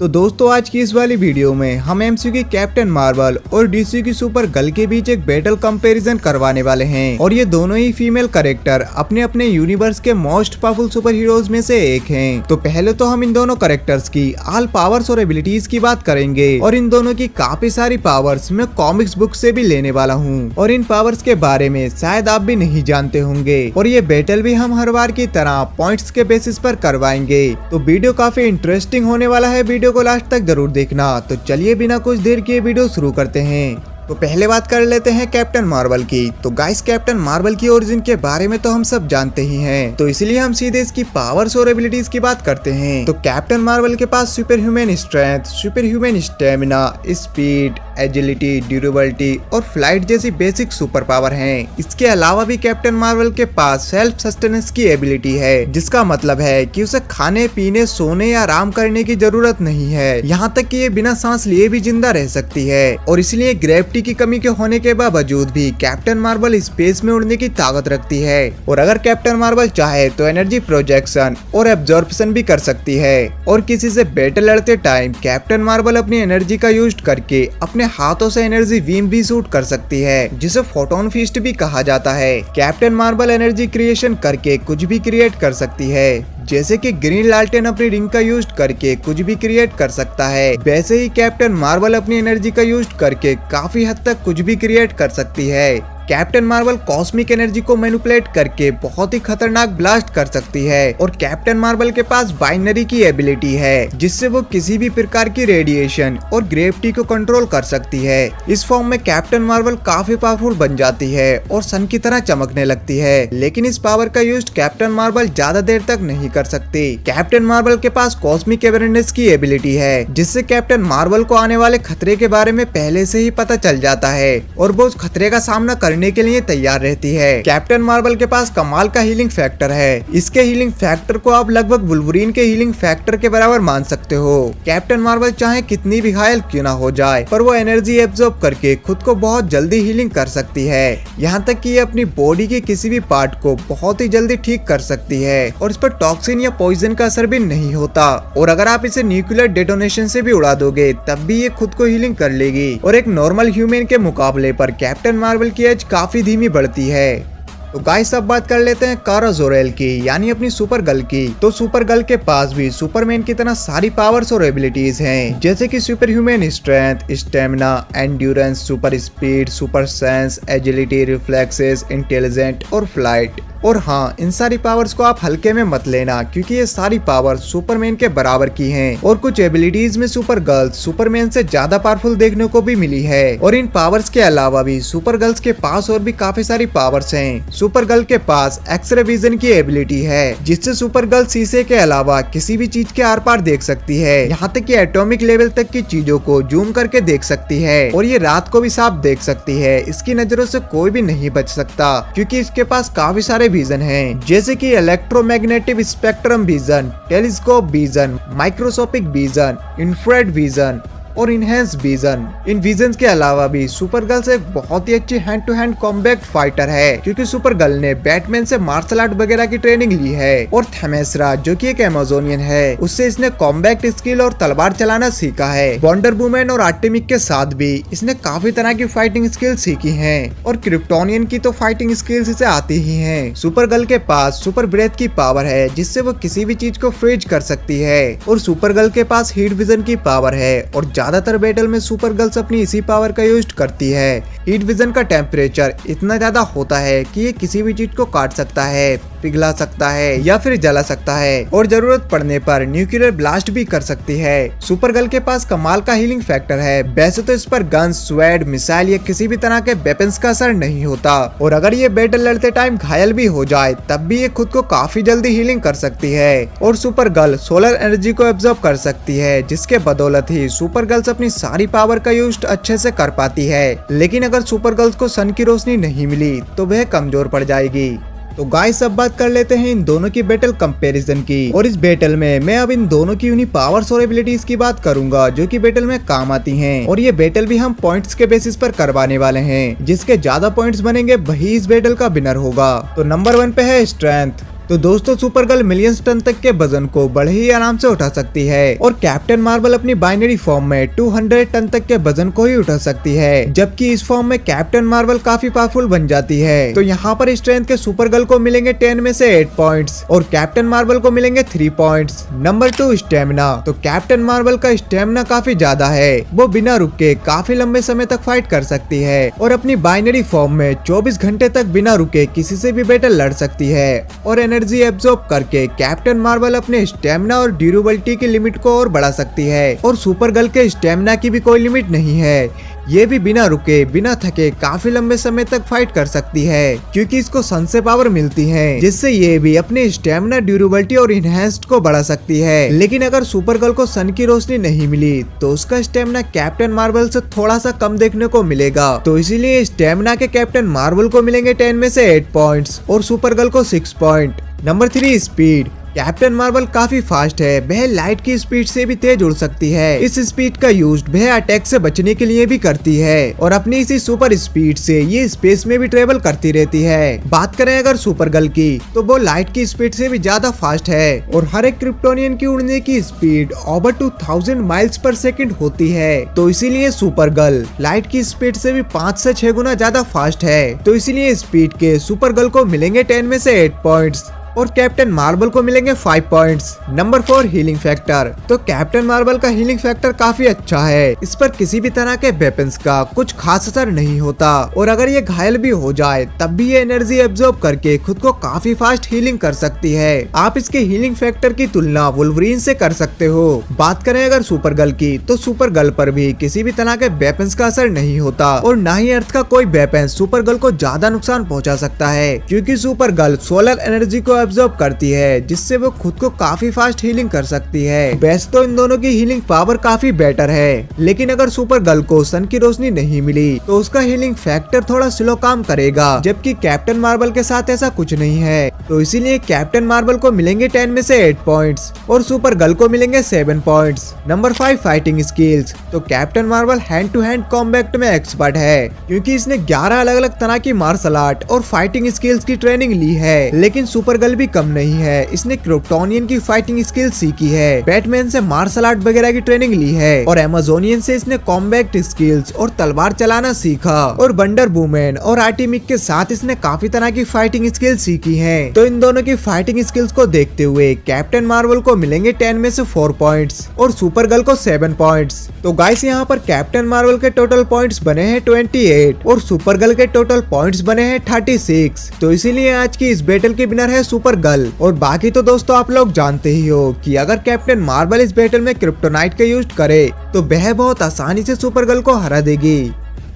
तो दोस्तों आज की इस वाली वीडियो में हम एमसीयू की कैप्टन मार्वल और डीसी की सुपर गर्ल के बीच एक बैटल कंपैरिजन करवाने वाले हैं और ये दोनों ही फीमेल कैरेक्टर अपने अपने यूनिवर्स के मोस्ट पावरफुल सुपर हीरोज में से एक हैं। तो पहले तो हम इन दोनों कैरेक्टर्स की ऑल पावर्स और एबिलिटीज की बात करेंगे और इन दोनों की काफी सारी पावर्स मैं कॉमिक्स बुक से भी लेने वाला हूँ और इन पावर्स के बारे में शायद आप भी नहीं जानते होंगे और ये बैटल भी हम हर बार की तरह पॉइंट्स के बेसिस पर करवाएंगे। तो वीडियो काफी इंटरेस्टिंग होने वाला है, वीडियो को लास्ट तक जरूर देखना। तो चलिए बिना कुछ देर किए वीडियो शुरू करते हैं। तो पहले बात कर लेते हैं कैप्टन मार्वल की। तो गाइस कैप्टन मार्वल की ओरिजिन के बारे में तो हम सब जानते ही हैं, तो इसलिए हम सीधे इसकी पावर्स और एबिलिटीज की बात करते हैं। तो कैप्टन मार्वल के पास super human strength, super human stamina, speed, agility, durability और फ्लाइट जैसी बेसिक सुपर पावर हैं। इसके अलावा भी कैप्टन मार्वल के पास सेल्फ सस्टेनेंस की एबिलिटी है, जिसका मतलब है कि उसे खाने पीने सोने या आराम करने की जरूरत नहीं है। यहाँ तक कि ये बिना सांस लिए भी जिंदा रह सकती है और इसलिए ग्रेविटी की कमी के होने के बावजूद भी कैप्टन मार्वल स्पेस में उड़ने की ताकत रखती है और अगर कैप्टन मार्वल चाहे तो एनर्जी प्रोजेक्शन और एब्जॉर्प्शन भी कर सकती है। और किसी से बैटल लड़ते टाइम कैप्टन मार्वल अपनी एनर्जी का यूज करके अपने हाथों से एनर्जी बीम भी शूट कर सकती है, जिसे फोटोन फिस्ट भी कहा जाता है। कैप्टन मार्वल एनर्जी क्रिएशन करके कुछ भी क्रिएट कर सकती है, जैसे कि ग्रीन लालटेन अपनी रिंग का यूज करके कुछ भी क्रिएट कर सकता है, वैसे ही कैप्टन मार्वल अपनी एनर्जी का यूज करके काफी हद तक कुछ भी क्रिएट कर सकती है। कैप्टन मार्वल कॉस्मिक एनर्जी को मैनिपुलेट करके बहुत ही खतरनाक ब्लास्ट कर सकती है और कैप्टन मार्वल के पास बाइनरी की एबिलिटी है, जिससे वो किसी भी प्रकार की रेडिएशन और ग्रेविटी को कंट्रोल कर सकती है। इस फॉर्म में कैप्टन मार्वल काफी पावरफुल बन जाती है और सन की तरह चमकने लगती है, लेकिन इस पावर का यूज कैप्टन मार्वल ज्यादा देर तक नहीं कर सकती। कैप्टन मार्वल के पास कॉस्मिक अवेयरनेस की एबिलिटी है, जिससे कैप्टन मार्वल को आने वाले खतरे के बारे में पहले से ही पता चल जाता है और वो उस खतरे का सामना करने के लिए तैयार रहती है। कैप्टन मार्वल के पास कमाल का हीलिंग फैक्टर है। इसके हीलिंग फैक्टर को आप लगभग वुल्वरीन के हीलिंग फैक्टर के बराबर मान सकते हो। कैप्टन मार्वल चाहे कितनी भी घायल क्यों ना हो जाए, पर वो एनर्जी एब्जॉर्ब करके खुद को बहुत जल्दी हीलिंग कर सकती है। यहाँ तक कि ये अपनी बॉडी के किसी भी पार्ट को बहुत ही जल्दी ठीक कर सकती है और इस पर टॉक्सिन या पॉइजन का असर भी नहीं होता। और अगर आप इसे न्यूक्लियर डेटोनेशन से भी उड़ा दोगे तब भी ये खुद को हीलिंग कर लेगी और एक नॉर्मल ह्यूमन के मुकाबले पर कैप्टन मार्वल की एज काफी धीमी बढ़ती है। तो गाइस अब बात कर लेते हैं कारा जोरेल की, यानी अपनी सुपर गर्ल की। तो सुपर गर्ल के पास भी सुपरमैन की तरह सारी पावर्स और एबिलिटीज हैं, जैसे कि super human strength, stamina, endurance, super speed, super sense, agility, reflexes, intelligent और फ्लाइट। और हाँ, इन सारी पावर्स को आप हल्के में मत लेना, क्योंकि ये सारी पावर्स सुपरमैन के बराबर की हैं और कुछ एबिलिटीज में सुपर गर्ल्स सुपरमैन से ज्यादा पावरफुल देखने को भी मिली है। और इन पावर्स के अलावा भी सुपर गर्ल्स के पास और भी काफी सारी पावर्स हैं। सुपर गर्ल के पास एक्सरे विजन की एबिलिटी है, जिससे सुपर गर्ल शीशे के अलावा किसी भी चीज के आर पार देख सकती है, यहाँ तक कि एटॉमिक लेवल तक की चीजों को जूम करके देख सकती है और ये रात को भी साफ देख सकती है। इसकी नजरों से कोई भी नहीं बच सकता, क्योंकि इसके पास काफी सारे विजन हैं, जैसे कि electromagnetic spectrum vision, telescope vision, microscopic vision, infrared vision और इनहेंस विजन। इन विजन के अलावा भी सुपर गर्ल्स एक बहुत ही अच्छी hand to hand combat fighter है, क्योंकि सुपर गर्ल ने बैटमैन से मार्शल आर्ट वगैरह की ट्रेनिंग ली है और थेमेसरा जो कि एक अमेजोनियन है, उससे इसने कॉम्बैट स्किल और तलवार चलाना सीखा है। वंडर वुमन और आर्टेमिक के साथ भी इसने काफी तरह की फाइटिंग स्किल सीखी है और क्रिप्टोनियन की तो फाइटिंग स्किल्स इसे आती ही है। सुपर गर्ल के पास सुपर ब्रेथ की पावर है, जिससे वो किसी भी चीज को फ्रीज कर सकती है और सुपर गर्ल के पास हीट विजन की पावर है और ज्यादातर बैटल में सुपर गर्ल्स अपनी इसी पावर का यूज करती है। हीट विजन का टेम्परेचर इतना ज्यादा होता है कि ये किसी भी चीज को काट सकता है, पिघला सकता है या फिर जला सकता है और जरूरत पड़ने पर न्यूक्लियर ब्लास्ट भी कर सकती है। सुपर गर्ल के पास कमाल का हीलिंग फैक्टर है। वैसे तो इस पर गन, स्वैड, मिसाइल या किसी भी तरह के वेपन्स का असर नहीं होता और अगर ये बैटल लड़ते टाइम घायल भी हो जाए तब भी ये खुद को काफी जल्दी हीलिंग कर सकती है। और सुपर गर्ल सोलर एनर्जी को एब्जॉर्ब कर सकती है, जिसके बदौलत ही सुपर गर्ल्स अपनी सारी पावर का यूज अच्छे से कर पाती है। लेकिन अगर सुपर गर्ल्स को सन की रोशनी नहीं मिली तो वह कमजोर पड़ जाएगी। तो गाइस अब बात कर लेते हैं इन दोनों की बैटल कंपैरिजन की और इस बैटल में मैं अब इन दोनों की यूनिक पावर्स और एबिलिटीज की बात करूंगा, जो कि बैटल में काम आती हैं। और ये बैटल भी हम पॉइंट्स के बेसिस पर करवाने वाले हैं, जिसके ज्यादा पॉइंट्स बनेंगे वही इस बैटल का विनर होगा। तो नंबर 1 पे है स्ट्रेंथ। तो दोस्तों सुपर गर्ल मिलियंस टन तक के वजन को बड़े ही आराम से उठा सकती है और कैप्टन मार्वल अपनी बाइनरी फॉर्म में 200 टन तक के वजन को ही उठा सकती है, जबकि इस फॉर्म में कैप्टन मार्वल काफी पावरफुल बन जाती है। तो यहाँ पर स्ट्रेंथ के सुपर गर्ल को मिलेंगे 10 में से 8 पॉइंट्स और कैप्टन मार्वल को मिलेंगे 3 पॉइंट्स। Number 2 stamina. तो कैप्टन मार्वल का स्टेमिना काफी ज्यादा है, वो बिना रुके काफी लंबे समय तक फाइट कर सकती है और अपनी बाइनरी फॉर्म में 24 घंटे तक बिना रुके किसी से भी बैटल लड़ सकती है और एनर्जी एब्जॉर्ब करके कैप्टन मार्वल अपने स्टेमिना और ड्यूरेबिलिटी की लिमिट को और बढ़ा सकती है। और सुपर गर्ल के स्टेमिना की भी कोई लिमिट नहीं है, ये भी बिना रुके बिना थके काफी लंबे समय तक फाइट कर सकती है, क्योंकि इसको सन से पावर मिलती है, जिससे ये भी अपने स्टेमिना, ड्यूरेबिलिटी और इनहेंस्ड को बढ़ा सकती है। लेकिन अगर सुपर गर्ल को सन की रोशनी नहीं मिली तो उसका स्टेमिना कैप्टन मार्वल से थोड़ा सा कम देखने को मिलेगा। तो इसीलिए स्टेमिना के कैप्टन मार्वल को मिलेंगे 10 में से 8 पॉइंट्स और सुपर गर्ल को 6 point. Number 3 speed. Captain Marvel काफी फास्ट है, वह लाइट की स्पीड से भी तेज उड़ सकती है। इस स्पीड का यूज वह अटैक से बचने के लिए भी करती है और अपनी इसी सुपर स्पीड से ये स्पेस में भी ट्रेवल करती रहती है। बात करें अगर सुपर गर्ल की तो वो लाइट की स्पीड से भी ज्यादा फास्ट है और हर एक क्रिप्टोनियन की उड़ने की speed over 2000 miles per second होती है। तो इसीलिए सुपर गर्ल लाइट की स्पीड से भी 5 से 6 गुना ज्यादा फास्ट है। तो इसीलिए स्पीड के सुपर गर्ल को मिलेंगे 10 में से 8 पॉइंट्स और कैप्टन मार्वल को मिलेंगे 5 पॉइंट्स। Number 4 healing factor. तो कैप्टन मार्वल का हीलिंग फैक्टर काफी अच्छा है, इस पर किसी भी तरह के वेपन्स का कुछ खास असर नहीं होता और अगर ये घायल भी हो जाए तब भी ये एनर्जी एब्जॉर्ब करके खुद को काफी फास्ट हीलिंग कर सकती है। आप इसके हीलिंग फैक्टर की तुलना वुल्वरीन से कर सकते हो। बात करें अगर सुपर गर्ल की तो सुपर गर्ल पर भी किसी भी तरह के वेपन्स का असर नहीं होता और न ही अर्थ का कोई वेपन सुपर गर्ल को ज्यादा नुकसान पहुँचा सकता है, क्योंकि सुपर गर्ल सोलर एनर्जी को एब्जॉर्ब करती है, जिससे वो खुद को काफी फास्ट हीलिंग कर सकती है। वैसे तो इन दोनों की हीलिंग पावर काफी बेटर है, लेकिन अगर सुपर गर्ल को सन की रोशनी नहीं मिली तो उसका हीलिंग फैक्टर थोड़ा स्लो काम करेगा, जबकि कैप्टन मार्वल के साथ ऐसा कुछ नहीं है। तो इसीलिए कैप्टन मार्वल को मिलेंगे 10 में से 8 पॉइंट्स और सुपर गर्ल को मिलेंगे 7 पॉइंट्स। Number 5 fighting skills. तो Captain Marvel hand to hand combat में एक्सपर्ट है, क्योंकि इसने 11 अलग अलग तरह की मार्शल आर्ट और फाइटिंग स्किल्स की ट्रेनिंग ली है। लेकिन सुपर गर्ल भी कम नहीं है, इसने क्रिप्टोनियन की फाइटिंग स्किल सीखी है, बैटमैन से मार्शल आर्ट वगैरह की ट्रेनिंग ली है और अमेजोनियन से इसने कॉम्बैट स्किल्स और तलवार चलाना सीखा और वंडर वुमेन और आर्टिमिक के साथ इसने काफी तरह की फाइटिंग स्किल सीखी है। तो इन दोनों की फाइटिंग स्किल्स को देखते हुए कैप्टन मार्वल को मिलेंगे 10 में से 4 पॉइंट्स और सुपर गर्ल को 7 पॉइंट्स। तो गाइस यहाँ पर कैप्टन मार्वल के टोटल पॉइंट्स बने हैं 28 और सुपर गर्ल के टोटल पॉइंट्स बने हैं 36। तो इसीलिए आज की इस बैटल की विनर है सुपर गर्ल। और बाकी तो दोस्तों आप लोग जानते ही हो कि अगर कैप्टन मार्वल इस बैटल में क्रिप्टोनाइट का यूज करे तो वह बहुत आसानी से सुपर गर्ल को हरा देगी।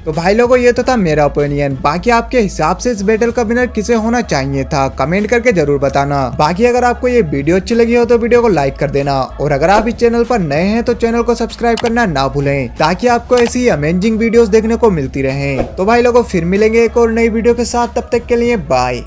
तो भाई लोगों ये तो था मेरा ओपिनियन, बाकी आपके हिसाब से इस बैटल का विनर किसे होना चाहिए था कमेंट करके जरूर बताना। बाकी अगर आपको ये वीडियो अच्छी लगी हो तो वीडियो को लाइक कर देना और अगर आप इस चैनल पर नए हैं तो चैनल को सब्सक्राइब करना ना भूलें, ताकि आपको ऐसी ही अमेजिंग वीडियोस देखने को मिलती रहें। तो भाई लोगों फिर मिलेंगे एक और नई वीडियो के साथ, तब तक के लिए बाय।